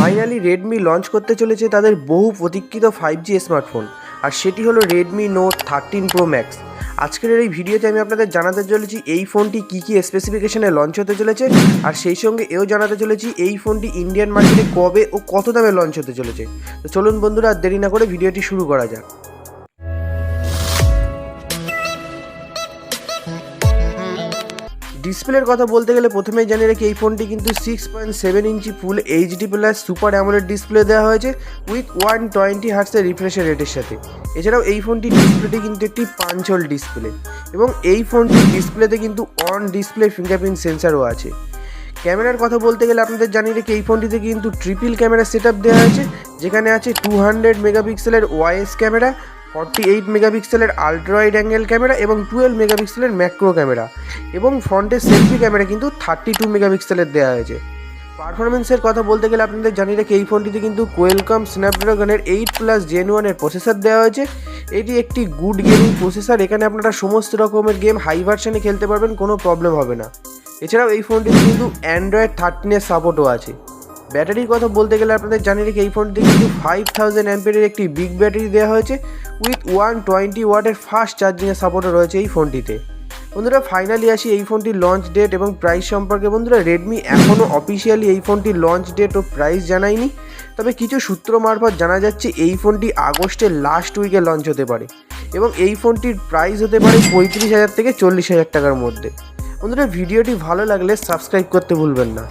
Finally Redmi launch করতে চলেছে তাদের বহু প্রতীক্ষিত 5G স্মার্টফোন, আর সেটি হলো রেডমি নোট 13 প্রো ম্যাক্স। আজকের এই ভিডিওতে আমি আপনাদের জানাতে চলেছি এই ফোনটি কী কী স্পেসিফিকেশনে লঞ্চ হতে চলেছে, আর সেই সঙ্গে এও জানাতে চলেছি এই ফোনটি ইন্ডিয়ান মার্কেটে কবে ও কত দামে লঞ্চ হতে চলেছে। তো চলুন বন্ধুরা, আর দেরি না করে ভিডিওটি শুরু করা যাক। ডিসপ্লের কথা বলতে গেলে প্রথমেই জানিয়ে রাখি এই ফোনটি কিন্তু 6.7 ইঞ্চি full HD plus super AMOLED display দেওয়া হয়েছে উইথ 120 হার্টসের রিফ্রেশের রেটের সাথে। এছাড়াও এই ফোনটির ডিসপ্লেটি কিন্তু একটি পাঞ্চ হোল ডিসপ্লে, এবং এই ফোনটির ডিসপ্লেতে কিন্তু অন ডিসপ্লে ফিঙ্গারপ্রিন্ট সেন্সারও আছে। ক্যামেরার কথা বলতে গেলে আপনাদের জানিয়ে রাখি এই ফোনটিতে কিন্তু ট্রিপল ক্যামেরা সেট আপ দেওয়া হয়েছে, যেখানে আছে 200 মেগাপিক্সেলের ওয়াইএস ক্যামেরা, 48 মেগাপিক্সেলের আলট্রা ওয়াইড অ্যাঙ্গেল ক্যামেরা এবং 12 মেগাপিক্সেলের ম্যাক্রো ক্যামেরা, এবং ফ্রন্টের সেলফি ক্যামেরা কিন্তু 32 মেগাপিক্সেলের দেওয়া হয়েছে। পারফরমেন্সের কথা বলতে গেলে আপনাদের জানিয়ে রাখি এই ফোনটিতে কিন্তু কোয়েলকম স্ন্যাপড্রাগনের 8+ Gen 1 এর প্রসেসর দেওয়া হয়েছে। এটি একটি গুড গেমিং প্রসেসর, এখানে আপনারা সমস্ত রকমের গেম হাই ভার্সনে খেলতে পারবেন, কোনো প্রবলেম হবে না। এছাড়াও এই ফোনটিতে কিন্তু অ্যান্ড্রয়েড 13 এর সাপোর্টও আছে। ব্যাটারির কথা বলতে গেলে আপনাদের জানিয়ে রাখি এই ফোনটিতে কিন্তু 5000 অ্যাম্পিয়ারের একটি বিগ ব্যাটারি দেওয়া হয়েছে উইথ 120 ওয়াটের ফাস্ট চার্জিংয়ের সাপোর্টও রয়েছে এই ফোনটিতে। বন্ধুরা, ফাইনালি আসি এই ফোনটির লঞ্চ ডেট এবং প্রাইস সম্পর্কে। বন্ধুরা, রেডমি এখনও অফিসিয়ালি এই ফোনটির লঞ্চ ডেট ও প্রাইস জানায়নি, তবে কিছু সূত্র মারফত জানা যাচ্ছে এই ফোনটি আগস্টের লাস্ট উইকে লঞ্চ হতে পারে, এবং এই ফোনটির প্রাইস হতে পারে 35,000 থেকে 40,000 টাকার মধ্যে। বন্ধুরা, ভিডিওটি ভালো লাগলে সাবস্ক্রাইব করতে ভুলবেন না।